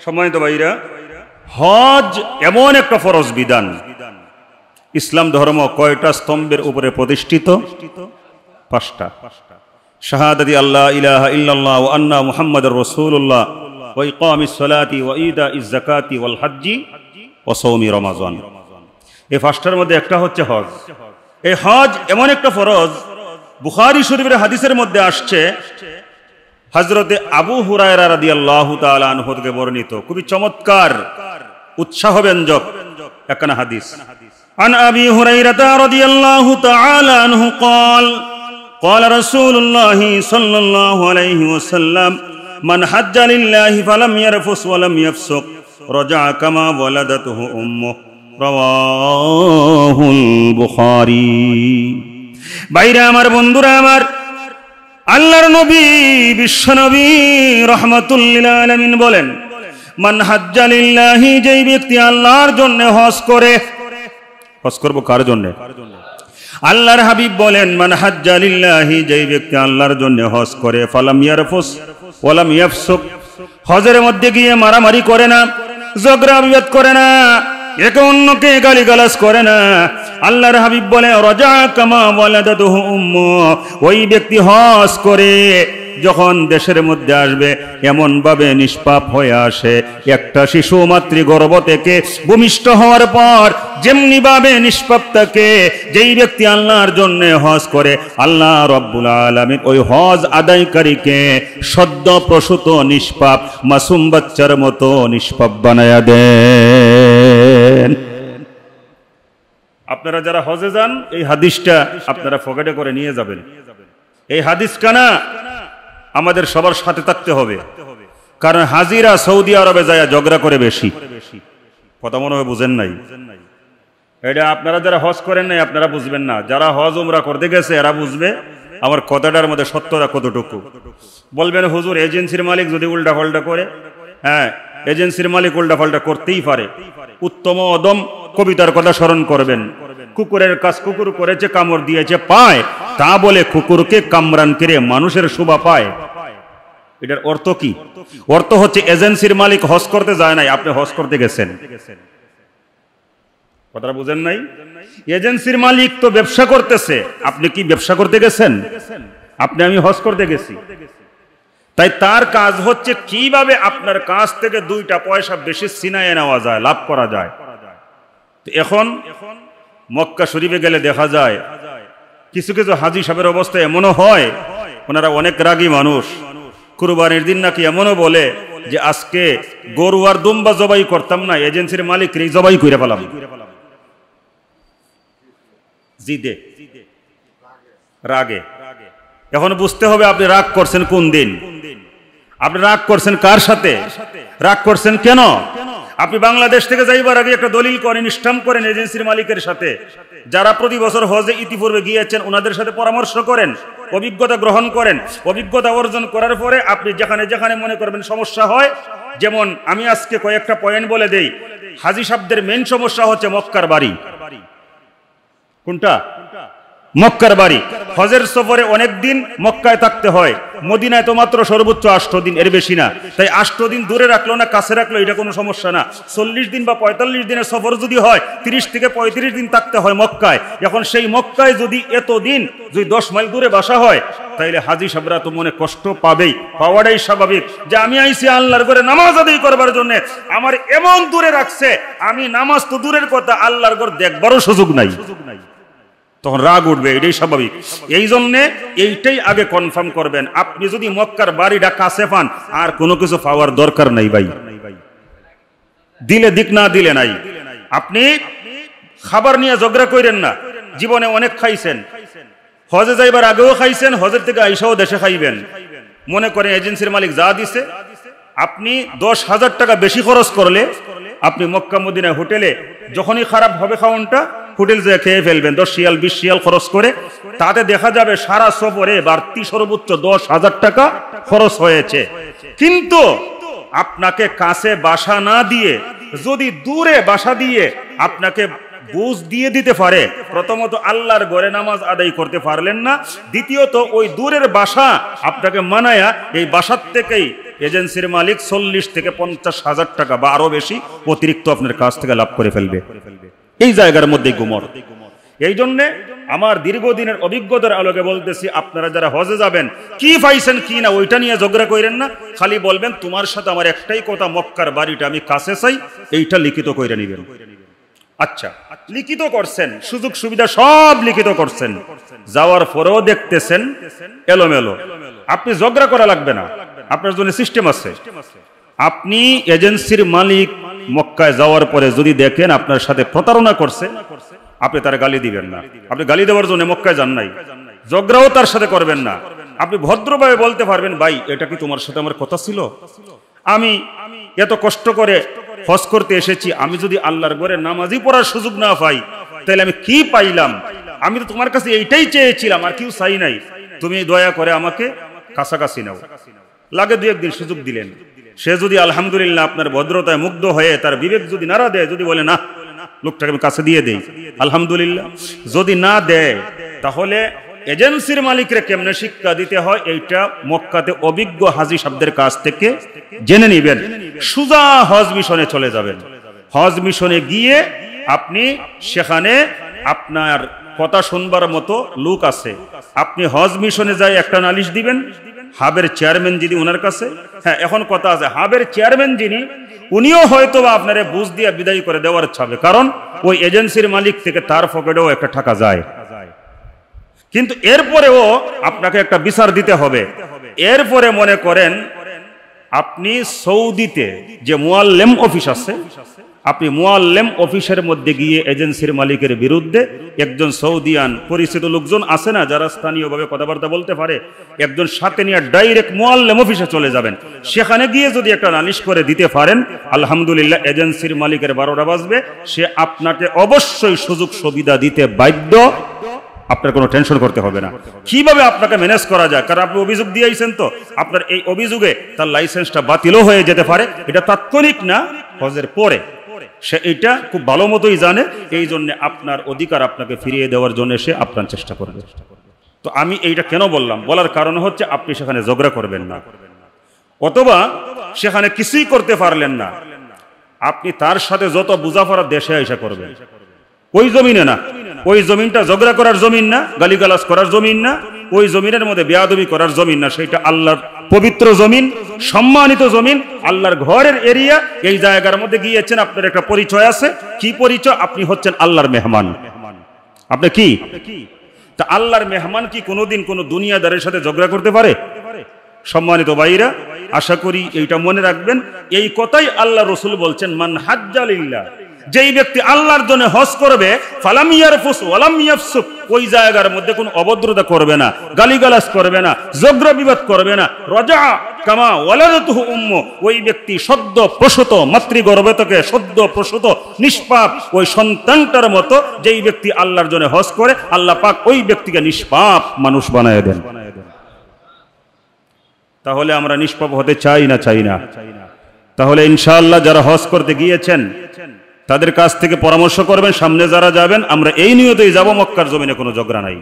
সম্মানিত ভাইরা, হজ এমন একটা ফরজ বিধান। ইসলাম ধর্ম কয়টা স্তম্ভের উপরে প্রতিষ্ঠিত? 5টা। শাহাদাতি আল্লাহ ইলাহা ইল্লাল্লাহ ওয়া আন্না মুহাম্মাদুর রাসূলুল্লাহ ওয়া ইকামিস সালাতি ওয়া ইতাইজ যাকাতি ওয়াল হজ্জি ওয়া সাওমি রমাজান। এই 5টার মধ্যে একটা হচ্ছে হজ। এই হজ এমন একটা ফরজ, বুখারী শরীফের হাদিসের মধ্যে আসছে, হযরতে আবু হুরায়রা রাদিয়াল্লাহু তাআলা আনহু থেকে বর্ণিত, খুবই চমৎকার উৎসাহব্যঞ্জক একখানা হাদিস। আন আবি হুরায়রা রাদিয়াল্লাহু তাআলা আনহু قال قال رسول الله صلى الله عليه وسلم من حج لله فلم يرفث ولم يفسق رجع كما ولدته امه رواه البخاري। ভাইরা আমার, বন্ধুরা আমার, আল্লাহর নবী বিশ্ব নবী রাহমাতুল লিল আলামিন বলেন, মান হাজ্জা লিল্লাহি, যেই ব্যক্তি আল্লাহর জন্য হজ করে। হজ করব কার জন্য? আল্লাহর হাবিব বলেন, মান হাজ্জা লিল্লাহি, যেই ব্যক্তি আল্লাহর জন্য হজ করে, ফালাম ইয়ারফুস ওয়ালাম ইয়াফসুক, হজের মধ্যে গিয়ে মারামারি করে না, ঝগড়া বিবাদ করে না, একে অন্যকে গালিগালাজ করে না। আল্লাহর হাবিব বলে, রাজা কামা ওয়ালাদাতুহু উম্মু, ওই ব্যক্তি হজ করে যখন দেশের মধ্যে আসবে এমন ভাবে নিষ্পাপ হয়ে আসে, একটা শিশু মাতৃগর্ভ থেকে ভূমিষ্ঠ হওয়ার পর যেমনি ভাবে নিষ্পাপ থাকে, যেই ব্যক্তি আল্লাহর জন্য হজ করে, আল্লাহ রব্বুল আলামিন ওই হজ আদায়কারীকে সদ্য প্রসূত নিষ্পাপ মাসুম বাচ্চার মতো নিষ্পাপ বানায়া দেন। আপনারা যারা হজে যান, এই হাদিসটা আপনারা পকেটে করে নিয়ে যাবেন। এই হাদিস কানা আমাদের সবার সাথে থাকতে হবে, কারণ হাজিরা সৌদি আরবে যায় ঝগড়া করে বেশি। কথা মনে হয় বুঝেন নাই? এটা আপনারা যারা হজ করেন নাই আপনারা বুঝবেন না, যারা হজ উমরা করতে গেছে এরা বুঝবে আমার কথাটার মধ্যে সত্যতা কতটুকু। বলবেন, হুজুর এজেন্সির মালিক যদি উল্টা পাল্টা করে, হ্যাঁ, এজেন্সির মালিক উল্টা পাল্টা করতেই পারে। উত্তম অদম কবিতার কথা স্মরণ করবেন, কুকুরের কাজ কুকুর করেছে, কামড় দিয়েছে পায়, তা বলে কুকুরকে কামরান করে মানুষের শোভা পায়। এটার অর্থ কি? অর্থ হচ্ছে এজেন্সির মালিক হজ করতে যায় নাই, আপনি হজ করতে গেছেন। কথাটা বুঝেন নাই? এজেন্সির মালিক তো ব্যবসা করতেছে, আপনি কি ব্যবসা করতে গেছেন? আপনি আমি হজ করতে গেছি। তাই তার কাজ হচ্ছে কিভাবে আপনার কাছ থেকে 2টা পয়সা বেশি ছিনায় নেওয়া যায়, লাভ করা যায়। এখন মক্কা শরীফে গেলে দেখা যায় কিছু কিছু হাজী সাহেবের অবস্থা এমনও হয়, ওনারা অনেক রাগী মানুষ, কুরবানির দিন নাকি এমনও বলে যে আজকে গরু আর দুম্বা জবাই করতাম না, এজেন্সির মালিক জবাই করে ফেলাম। জিদে, রাগে। এখন বুঝতে হবে আপনি রাগ করছেন কোন দিন, আপনি রাগ করছেন কার সাথে, রাগ করছেন কেন? আপনি বাংলাদেশ থেকে যাইবার আগে একটা দলিল করেন, স্ট্যাম্প করেন এজেন্সির মালিকের সাথে, যারা প্রতি বছর হজে ইতিপূর্বে গিয়েছেন ওনাদের সাথে পরামর্শ করেন, অভিজ্ঞতা গ্রহণ করেন। অভিজ্ঞতা অর্জন করার পরে আপনি যেখানে যেখানে মনে করবেন সমস্যা হয়, যেমন আমি আজকে কয়েকটা পয়েন্ট বলে দেই। হাজী সাহেবদের মেইন সমস্যা হচ্ছে মক্কার বাড়ি। কোনটা? মক্কার বাড়ি। হজের সফরে অনেক দিন মক্কায় থাকতে হয়, মদিনায় তো মাত্র সর্বোচ্চ 8 দিন, এর বেশি না। তাই 8 দিন দূরে রাখলো না কাছে রাখলো এটা কোনো সমস্যা না। 40 দিন বা 45 দিনের সফর যদি হয়, 30 থেকে 35 দিন থাকতে হয় মক্কায়। এখন সেই মক্কায় যদি এত দিন যদি 10 মাইল দূরে বাসা হয়, তাইলে হাজী সাহেবরা তো মনে কষ্ট পাবেই, পাওয়াটাই স্বাভাবিক। যে আমি আইছি আল্লাহর ঘরে নামাজ আদায় করবার জন্য, আমার এমন দূরে রাখছে, আমি নামাজ তো দূরের কথা আল্লাহর ঘর দেখবারও সুযোগ নাই, তখন রাগ উঠবে, এটাই স্বাভাবিক। এই জন্যে এইটাই আগে কনফার্ম করবেন। আপনি যদি মক্কার বাড়িটা কাছে পান, আর কোনো কিছু পাওয়ার দরকার নাই ভাই, দিলে দিক না দিলে নাই। আপনি খাবার নিয়ে ঝগড়া করেন না, জীবনে অনেক খাইছেন, হজে যাইবার আগেও খাইছেন, হজের থেকে আইসাও দেশে খাইবেন। মনে করেন এজেন্সির মালিক যা দিছে, আপনি 10,000 টাকা বেশি খরচ করলে আপনি মক্কা মদিনা হোটেলে যখনই খারাপ হবে খাওয়ানটা, হোটেল যে খেয়ে ফেলবেন 10 রিয়াল 20 রিয়াল খরচ করে, তাতে দেখা যাবে সারা সফরে বাড়তি সর্বোচ্চ 10,000 টাকা খরচ হয়েছে। কিন্তু আপনাকে কাছে বাসা না দিয়ে যদি দূরে বাসা দিয়ে আপনাকে বুঝ দিয়ে দিতে পারে, প্রথমত আল্লাহর ঘরে নামাজ আদায় করতে পারলেন না, দ্বিতীয়ত ওই দূরের বাসা আপনাকে মানায়া এই বাসার থেকেই এজেন্সির মালিক 40 থেকে 50,000 টাকা বা আরো বেশি অতিরিক্ত আপনার কাছ থেকে লাভ করে ফেলবে। এই জায়গার মধ্যে গুমর। এই জন্যে আমার দীর্ঘদিনের অভিজ্ঞতার আলোকে বলতেছি, আপনারা যারা হজে যাবেন কি পাইছেন কি না ওইটা নিয়ে ঝগড়া কইরেন না, খালি বলবেন তোমার সাথে আমার একটাই কথা, মক্কার বাড়িটা আমি কাছে চাই, এইটা লিখিত কইরে নিবেন। আচ্ছা, লিখিত করছেন, সুযোগ সুবিধা সব লিখিত করছেন, যাওয়ার পরেও দেখতেছেন এলোমেলো, আপনি ঝগড়া করা লাগবে না, আপনার জন্য সিস্টেম আছে। আপনি এজেন্সির মালিক মক্কায় যাওয়ার পরে যদি দেখেন আপনার সাথে প্রতারণা করছে, আপনি তার গালি দিবেন না। আপনি গালি দেওয়ার জন্য মক্কায় যান নাই, ঝগড়াও তার সাথে করবেন না। আপনি ভদ্রভাবে বলতে পারবেন, ভাই এটা কি তোমার সাথে আমার কথা ছিল? আমি এত কষ্ট করে হজ করতে এসেছি, আমি যদি আল্লাহর ঘরে নামাজই পড়ার সুযোগ না পাই তাহলে আমি কি পাইলাম? আমি তো তোমার কাছে এইটাই চেয়েছিলাম, আর কেউ চাই নাই, তুমি দয়া করে আমাকে কাছাকাছি নাও। লাগে 2-1 দিন সুযোগ দিলেন, সে যদি আলহামদুলিল্লাহ আপনার ভদ্রতায় মুগ্ধ হয়ে তার বিবেক যদি নাড়া দেয়, যদি বলে না লোকটাকে আমি কাছে দিয়ে দেই, আলহামদুলিল্লাহ। যদি না দেয় তাহলে এজেন্সির মালিকরে কেমনে শিক্ষা দিতে হয় এইটা মক্কাতে অভিজ্ঞ হাজী সাহেবদের কাছ থেকে জেনে নেবেন। সুজা হজ মিশনে চলে যাবেন। হজ মিশনে গিয়ে আপনি সেখানে আপনার কথা শুনবার মতো লোক আছে, আপনি হজ মিশনে যাই একটা নালিশ দিবেন, হাবের চেয়ারম্যান যিনি ওনার কাছে, হ্যাঁ এখন কথা আছে, হাবের চেয়ারম্যান যিনি উনিও হয়তো বা আপনারে বুঝ দিয়ে বিদায় করে দেওয়ার চাবে, কারণ ওই এজেন্সির মালিক থেকে তার পকেটেও একটা টাকা যায়। কিন্তু এরপরেও আপনাকে একটা বিচার দিতে হবে। এরপরে মনে করেন আপনি সৌদিতে যে মুআল্লিম অফিস আছে, আপনি মুআল্লিম অফিসের মধ্যে গিয়ে এজেন্সির মালিকের বিরুদ্ধে একজন সৌদিয়ান পরিচিত লোকজন আছে না যারা স্থানীয়ভাবে কথাবার্তা বলতে পারে, একজন সাথে নিয়ে ডাইরেক্ট মুআল্লিম অফিসে চলে যাবেন। সেখানে গিয়ে যদি একটা নালিশ করে দিতে পারেন, আলহামদুলিল্লাহ এজেন্সির মালিকের 12টা বাজবে, সে আপনাকে অবশ্যই সুযোগ সুবিধা দিতে বাধ্য, আপনার কোনো টেনশন করতে হবে না। কিভাবে আপনাকে ম্যানেজ করা যায়, কারণ আপনি অভিযোগ দিয়ে আইছেন, তো আপনার এই অভিযোগে তার লাইসেন্সটা বাতিলও হয়ে যেতে পারে, এটা তাৎক্ষণিক না, হজের পরে সে এটা খুব ভালো মতোই জানে। এই জন্য আপনার অধিকার আপনাকে ফিরিয়ে দেওয়ার জন্য সে আপনার চেষ্টা করবে। তো আমি এইটা কেন বললাম, বলার কারণ হচ্ছে আপনি সেখানে ঝগড়া করবেন না, অথবা সেখানে কিছুই করতে পারলেন না, আপনি তার সাথে যত বুঝাপড়া দেশে এসে করবেন, ওই জমিনে না, ওই জমিনটা ঝগড়া করার জমিন না, গালিগালাজ করার জমিন না, ওই জমিনের মধ্যে বেয়াদবি করার জমিন না, সেটা আল্লাহর পবিত্র জমিন, সম্মানিত জমিন, আল্লাহর ঘরের এরিয়া। এই জায়গার মধ্যে গিয়েছেন, আপনার একটা পরিচয় আছে। কি পরিচয়? আপনি হচ্ছেন আল্লাহর মেহমান। আপনি কি তা আল্লাহর মেহমান কি কোনোদিন কোনো দুনিয়াদারের সাথে ঝগড়া করতে পারে? সম্মানিত ভাইরা, আশা করি এইটা মনে রাখবেন। এই কথাই আল্লাহ রসুল বলছেন, মান হাজ্জা লিল্লাহ, যেই ব্যক্তি আল্লাহর জন্য হজ করবে, ফালাম ইয়ারফুস ওয়ালাম ইয়াফসুক, ওই জায়গার মধ্যে কোনো অভদ্রতা করবে না, গালিগালাজ করবে না, ঝগড়া বিবাদ করবে না, রাজা কামা ওয়ালাদাতুহু উম্মু, ওই ব্যক্তি সদ্য প্রসূত, মাতৃগর্ভে থেকে সদ্য প্রসূত নিষ্পাপ ওই সন্তানটার মতো যেই ব্যক্তি আল্লাহর জন্য হজ করে, আল্লাহ পাক ওই ব্যক্তিকে নিষ্পাপ মানুষ বানায় দেন। তাহলে আমরা নিষ্পাপ হতে চাই না? চাই না। তাহলে ইনশাআল্লাহ যারা হজ করতে গিয়েছেন তাদের কাছ থেকে পরামর্শ করবেন, সামনে যারা যাবেন আমরা এই নিয়তেই যাব, মক্কার জমিনে কোনো ঝগড়া নাই।